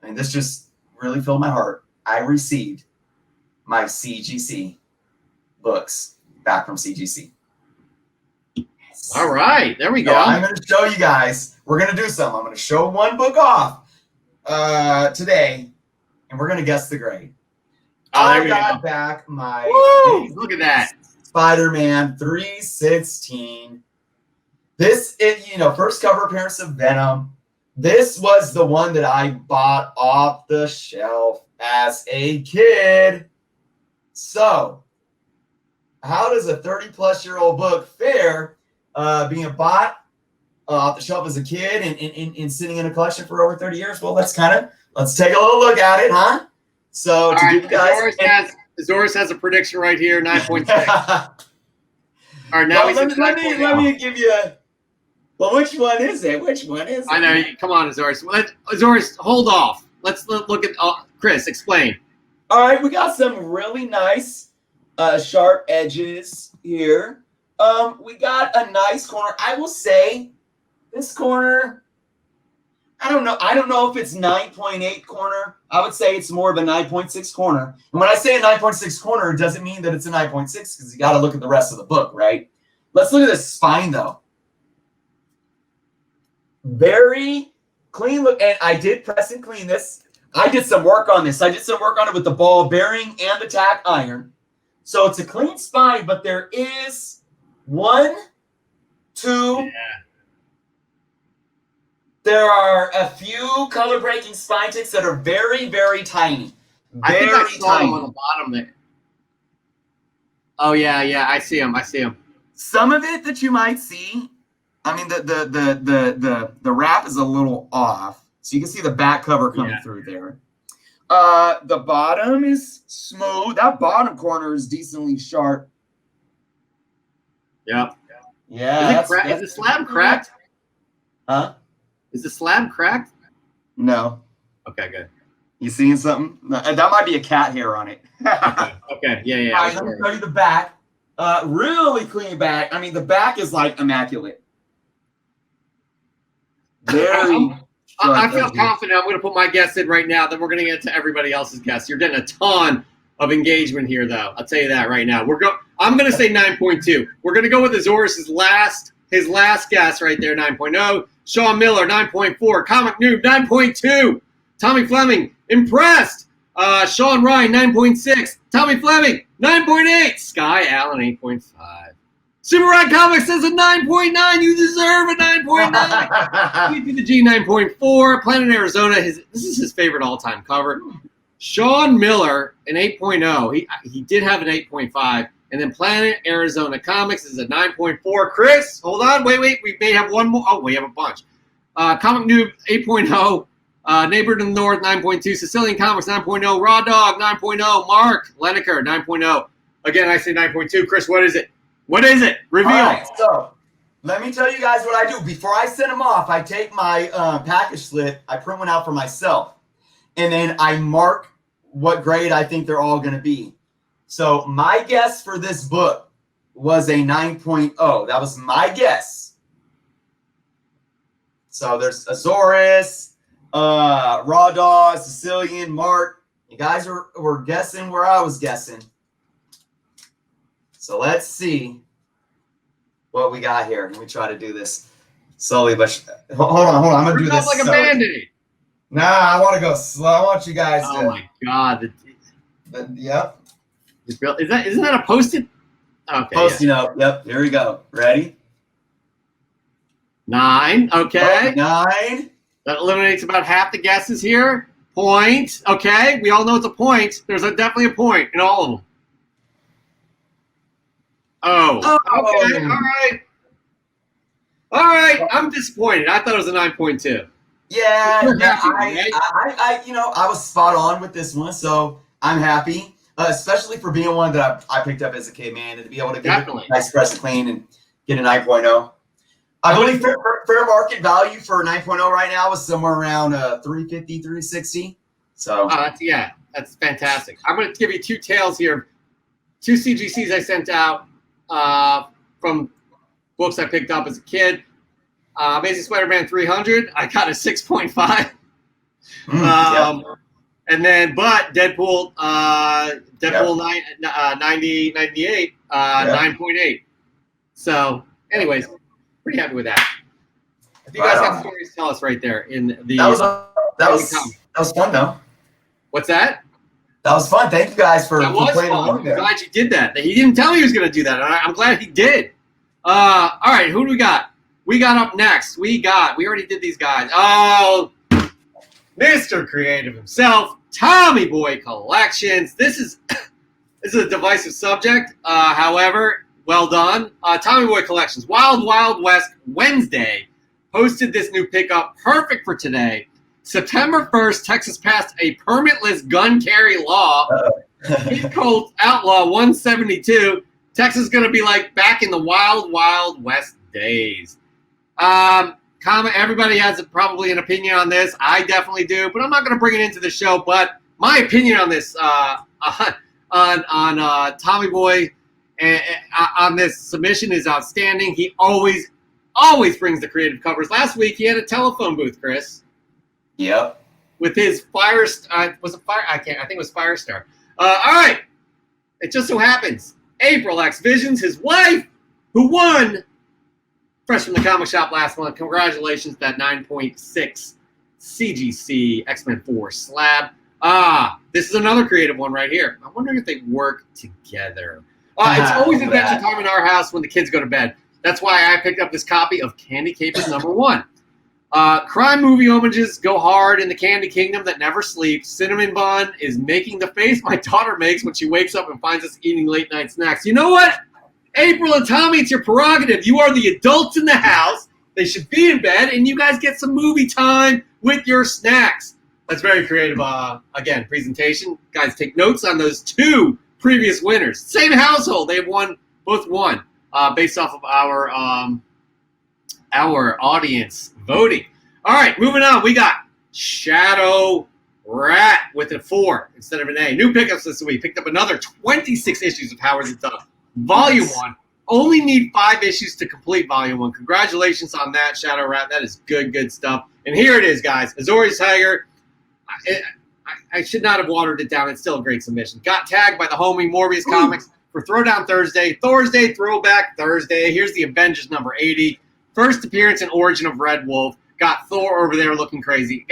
and this just really filled my heart, I received my CGC books back from CGC. Yes. All right, there we go. So I'm going to show you guys. We're going to do something. I'm going to show one book off today, and we're going to guess the grade. I got back my look at that Spider-Man 316. First cover appearance of Venom. This was the one that I bought off the shelf as a kid. So, how does a 30-plus-year-old book fare being bought off the shelf as a kid and sitting in a collection for over 30 years? Well, let's take a little look at it, huh? So to give you guys, Azores has a prediction right here, 9.6. All right, now let me give you a. Well, which one is it? I know. Come on, Azores. Azores, hold off. Let's look at Chris. Explain. All right, we got some really nice, sharp edges here. We got a nice corner. I will say, this corner I don't know. I don't know if it's 9.8 corner. I would say it's more of a 9.6 corner. And when I say a 9.6 corner, it doesn't mean that it's a 9.6 because you got to look at the rest of the book, right? Let's look at the spine, though. Very clean look. And I did press and clean this. I did some work on this. I did some work on it with the ball bearing and the tack iron. So it's a clean spine, but there is 1, 2. There are a few color breaking spine ticks that are very, very tiny. I think I Very saw them tiny. on the bottom there. Oh yeah, I see them. Some of it that you might see, I mean, the wrap is a little off, so you can see the back cover coming through there. The bottom is smooth. That bottom corner is decently sharp. Yep. Yeah. Is the slab cracked? Huh? Is the slab cracked? No. Okay, good. You seeing something? No, that might be a cat hair on it. Okay. Yeah. All right, let me show you the back. Really clean back. I mean, the back is like immaculate. Very. I feel confident. I'm going to put my guess in right now. Then we're going to get to everybody else's guess. You're getting a ton of engagement here, though. I'll tell you that right now. I'm going to say 9.2. We're going to go with Azores' last guess right there, 9.0. Sean Miller, 9.4. Comic Noob, 9.2. Tommy Fleming, impressed. Sean Ryan, 9.6. Tommy Fleming, 9.8. Sky Allen, 8.5. Super Rad Comics says a 9.9. You deserve a 9.9. to the G, 9.4. Planet Arizona, this is his favorite all-time cover. Sean Miller, an 8.0. He did have an 8.5. And then Planet Arizona Comics is a 9.4. Chris, hold on. Wait. We may have one more. Oh, we have a bunch. Comic Noob, 8.0. Neighbor to the North, 9.2. Sicilian Comics, 9.0. Raw Dog, 9.0. Mark Leneker, 9.0. Again, I say 9.2. Chris, what is it? Reveal. All right, so let me tell you guys what I do. Before I send them off, I take my package slip, I print one out for myself, and then I mark what grade I think they're all going to be. So my guess for this book was a 9.0. That was my guess. So there's Azores, Raw Dog, Sicilian, Mark. You guys were guessing where I was guessing. So let's see what we got here. Let me try to do this slowly, but hold on. I'm gonna do this like a Band-Aid. Nah, I want to go slow. I want you guys to. Oh my God! Yep. Isn't that a Post-it? Okay. Post-it note. Yep. Here we go. Ready? 9. Okay. 9. That eliminates about half the guesses here. Point. Okay. We all know it's a point. There's definitely a point in all of them. Oh. Okay. All right. I'm disappointed. I thought it was a 9.2. Yeah. You're Yeah. happy, right? I was spot on with this one, so I'm happy. Especially for being one that I picked up as a kid, man, and to be able to get a nice press and clean and get a 9.0. I believe fair market value for a 9.0 right now is somewhere around 350, 360. So that's fantastic. I'm going to give you 2 tales here. 2 CGCs I sent out from books I picked up as a kid. Amazing Spider-Man 300, I got a 6.5. And then, but Deadpool 98, 9.8. So, anyways, pretty happy with that. If you guys have stories, tell us right there in the. That was fun though. What's that? That was fun. Thank you guys for playing along there. I'm glad you did that. He didn't tell me he was going to do that. I'm glad he did. All right, who do we got? We got up next. We already did these guys. Oh, Mr. Creative himself. Tommy Boy Collections. This is a divisive subject. However, well done. Tommy Boy Collections. Wild Wild West Wednesday posted this new pickup. Perfect for today. September 1st, Texas passed a permitless gun carry law. Colt Outlaw 172. Texas is going to be like back in the Wild Wild West days. Everybody has probably an opinion on this. I definitely do, but I'm not going to bring it into the show. But my opinion on this, on Tommy Boy, on this submission is outstanding. He always brings the creative covers. Last week he had a telephone booth, Chris. Yep. with his fire. Was it fire? I think it was Firestar. All right. It just so happens April X Visions, his wife, who won fresh from the comic shop last month. Congratulations, that 9.6 CGC X-Men 4 slab. This is another creative one right here. I'm wondering if they work together. It's always adventure time in our house when the kids go to bed. That's why I picked up this copy of Candy Capers #1. Crime movie homages go hard in the Candy Kingdom that never sleeps. Cinnamon Bun is making the face my daughter makes when she wakes up and finds us eating late night snacks. You know what? April and Tommy, it's your prerogative. You are the adults in the house. They should be in bed, and you guys get some movie time with your snacks. That's very creative, again, presentation. Guys, take notes on those 2 previous winners. Same household. They both won based off of our audience voting. All right, moving on. We got Shadow Rat with a 4 instead of an A. New pickups this week. Picked up another 26 issues of Howard the Duck. Volume 1. Only need 5 issues to complete Volume 1. Congratulations on that, Shadow Rat. That is good stuff. And here it is, guys. Azorius Tiger. I should not have watered it down. It's still a great submission. Got tagged by the homie Morbius Comics for Throwdown Thursday. Thursday, Throwback Thursday. Here's the Avengers number 80. First appearance and origin of Red Wolf. Got Thor over there looking crazy.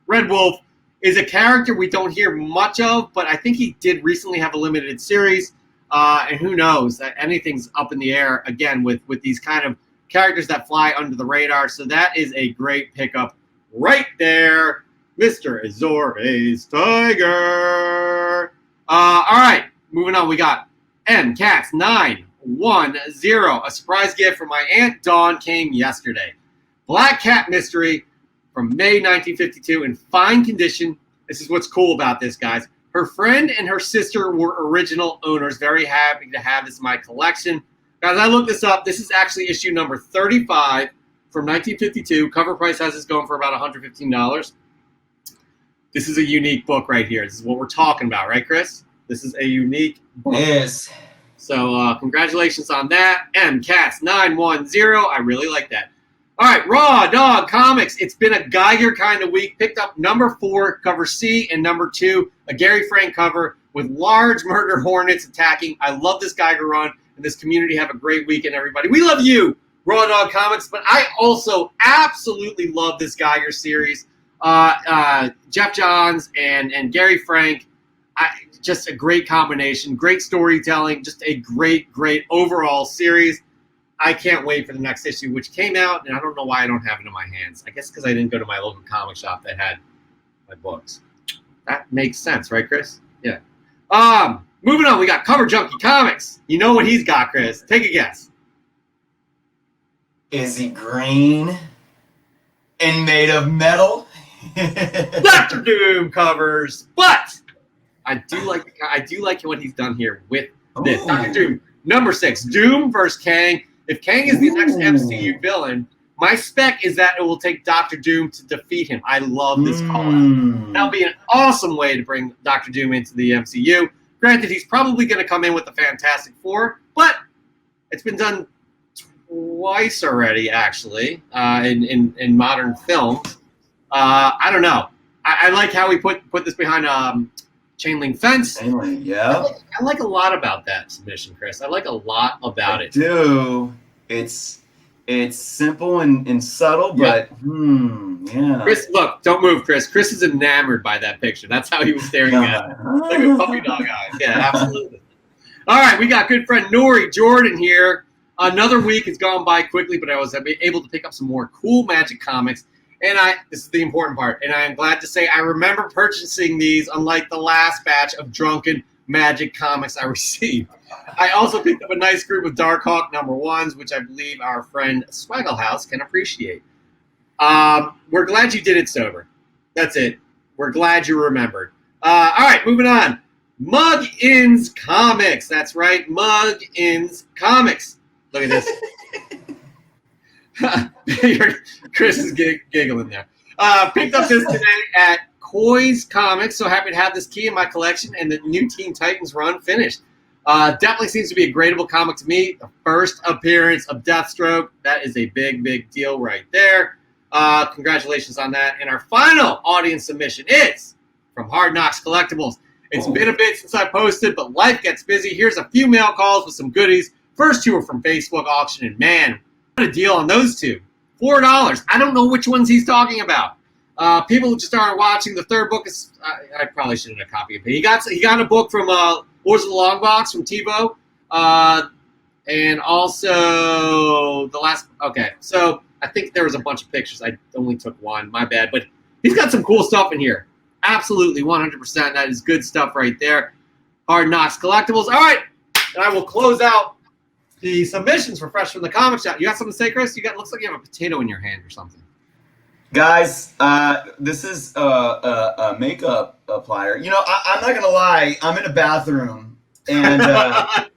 Red Wolf is a character we don't hear much of, but I think he did recently have a limited series. And who knows? Anything's up in the air, again, with these kind of characters that fly under the radar. So that is a great pickup right there. Mr. Azorius Tiger. All right, moving on. We got MCats910. A surprise gift from my Aunt Dawn came yesterday. Black Cat Mystery from May 1952 in fine condition. This is what's cool about this, guys. Her friend and her sister were original owners. Very happy to have this in my collection. Guys, I looked this up. This is actually issue number 35 from 1952. Cover price has this going for about $115. This is a unique book right here. This is what we're talking about, right, Chris? This is a unique book. Yes. So congratulations on that. MCats910. I really like that. All right, Raw Dog Comics. It's been a Geiger kind of week. Picked up number 4, cover C, and number 2, a Gary Frank cover with large murder hornets attacking. I love this Geiger run, and this community. Have a great weekend, everybody. We love you, Raw Dog Comics, but I also absolutely love this Geiger series. Jeff Johns and Gary Frank, just a great combination, great storytelling, just a great overall series. I can't wait for the next issue, which came out, and I don't know why I don't have it in my hands. I guess because I didn't go to my local comic shop that had my books. That makes sense, right, Chris? Yeah. Moving on, we got Cover Junkie Comics. You know what he's got, Chris? Take a guess. Is he green and made of metal? Dr. Doom covers, but I do like what he's done here with this. Dr. Doom number 6, Doom versus Kang. If Kang is the next MCU villain, my spec is that it will take Dr. Doom to defeat him. I love this call out. That'll be an awesome way to bring Dr. Doom into the MCU. Granted, he's probably going to come in with the Fantastic Four, but it's been done twice already, actually, in modern films. I don't know. I like how we put this behind chain link fence. Yeah. I like a lot about that submission, Chris. I like a lot about it. Do. It's simple and subtle, but yeah. Chris, look, don't move, Chris. Chris is enamored by that picture. That's how he was staring at it. Like a puppy dog eyes. Yeah, absolutely. All right, we got good friend Nori Jordan here. Another week has gone by quickly, but I was able to pick up some more cool Magic comics. And this is the important part, and I am glad to say I remember purchasing these, unlike the last batch of drunken Magic comics I received. I also picked up a nice group of Darkhawk number 1s, which I believe our friend Swagglehouse can appreciate. We're glad you did it sober. That's it. We're glad you remembered. All right, moving on. Mug-Ins Comics. That's right, Mug-Ins Comics. Look at this. Chris is giggling there. Picked up this today at Koi's Comics. So happy to have this key in my collection and the new Teen Titans run finished. Definitely seems to be a gradable comic to me. The first appearance of Deathstroke. That is a big deal right there. Congratulations on that. And our final audience submission is from Hard Knocks Collectibles. It's been a bit since I posted, but life gets busy. Here's a few mail calls with some goodies. First two are from Facebook auction, and man, what a deal on those two. $4. I don't know which ones he's talking about. People who just started watching. The third book is I probably shouldn't have copied it. He got a book from Wars of the Long Box from TiVo, and also the last. Okay, so I think there was a bunch of pictures. I only took one. My bad. But he's got some cool stuff in here. Absolutely, 100%. That is good stuff right there. Hard Knocks Collectibles. All right, and I will close out the submissions for Fresh from the Comic Shop. You got something to say, Chris? Looks like you have a potato in your hand or something. Guys, this is a makeup applier. You know, I'm not gonna lie. I'm in a bathroom, and I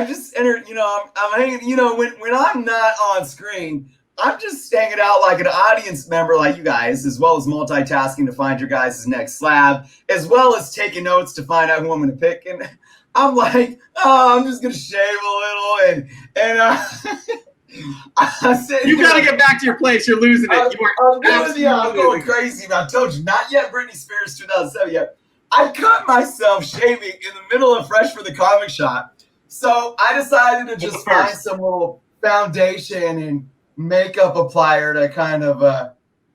just entered. You know, I'm hanging. You know, when I'm not on screen, I'm just hanging out like an audience member, like you guys, as well as multitasking to find your guys' next slab, as well as taking notes to find out who I'm gonna pick. And I'm like, oh, I'm just gonna shave a little, and I said, you got to get back to your place. You're losing it. I'm going crazy. I told you, not yet Britney Spears 2007 yet. I cut myself shaving in the middle of Fresh for the Comic Shop. So I decided to just find some little foundation and makeup applier to kind of,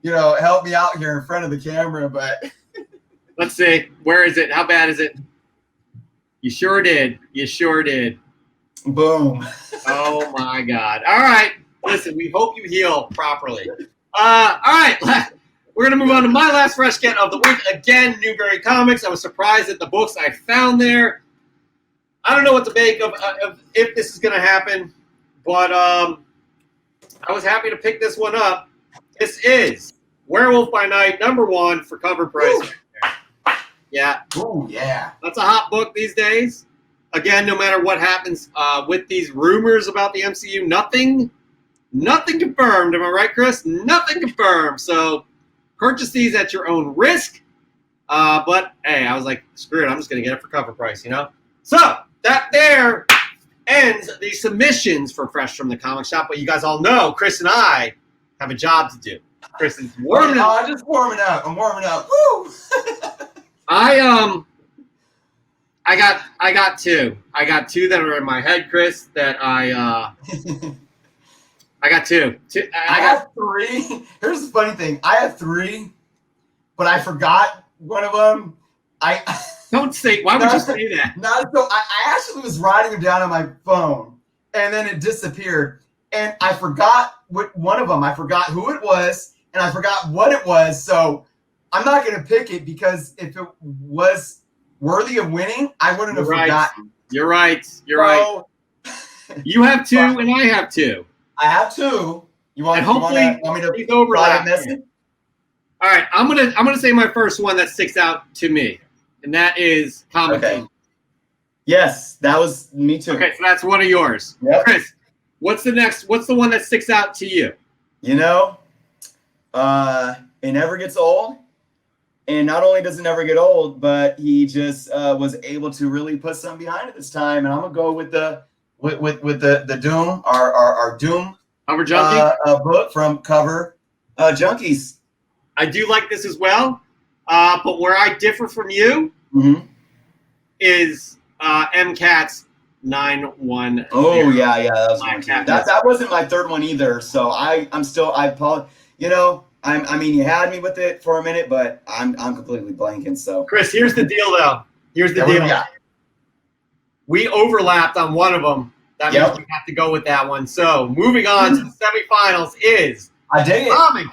help me out here in front of the camera. But let's see. Where is it? How bad is it? You sure did. You sure did. Boom. Oh, my God. All right. Listen, we hope you heal properly. All right. We're going to move on to my last fresh get of the week. Again, Newberry Comics. I was surprised at the books I found there. I don't know what to make of if this is going to happen, but I was happy to pick this one up. This is Werewolf by Night, #1 for cover price. Yeah. Oh, yeah. That's a hot book these days. Again, no matter what happens with these rumors about the MCU, nothing confirmed. Am I right, Chris? Nothing confirmed. So purchase these at your own risk. But, hey, I was like, screw it. I'm just going to get it for cover price, you know? So that there ends the submissions for Fresh from the Comic Shop. But you guys all know Chris and I have a job to do. Chris is warming up. I'm just warming up. I'm warming up. Woo! I got two. I got two that are in my head, Chris, that I got two. I got three. Here's the funny thing. I have three, but I forgot one of them. Don't say, why would you say that? I actually was writing them down on my phone, and then it disappeared. And I forgot one of them. I forgot who it was, and I forgot what it was. So I'm not going to pick it because if it was worthy of winning, I wouldn't have forgotten. You're right. Right. You have two, and I have two. I have two. You want me to overlap? Message? All right, I'm gonna say my first one that sticks out to me, and that is Comic King. Yes, that was me too. Okay, so that's one of yours. Yep. Chris, what's the next? What's the one that sticks out to you? You know, it never gets old. And not only does it never get old, but he just was able to really put something behind it this time. And I'm gonna go with the Doom, our Doom Cover Junkie book from Cover Junkies. I do like this as well, but where I differ from you is MCAT's 910. Oh yeah, that was one too. That wasn't my third one either. So I mean, you had me with it for a minute, but I'm completely blanking. So, Chris, here's the deal, though. Here's the deal. We overlapped on one of them. That means we have to go with that one. So, moving on to the semifinals is Comic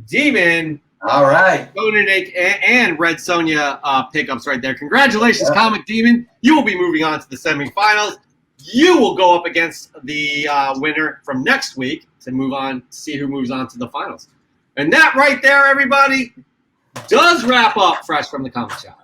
Demon. All right. Conan and Red Sonja pickups right there. Congratulations, Comic Demon. You will be moving on to the semifinals. You will go up against the winner from next week to move on, to see who moves on to the finals. And that right there, everybody, does wrap up Fresh from the Comic Shop.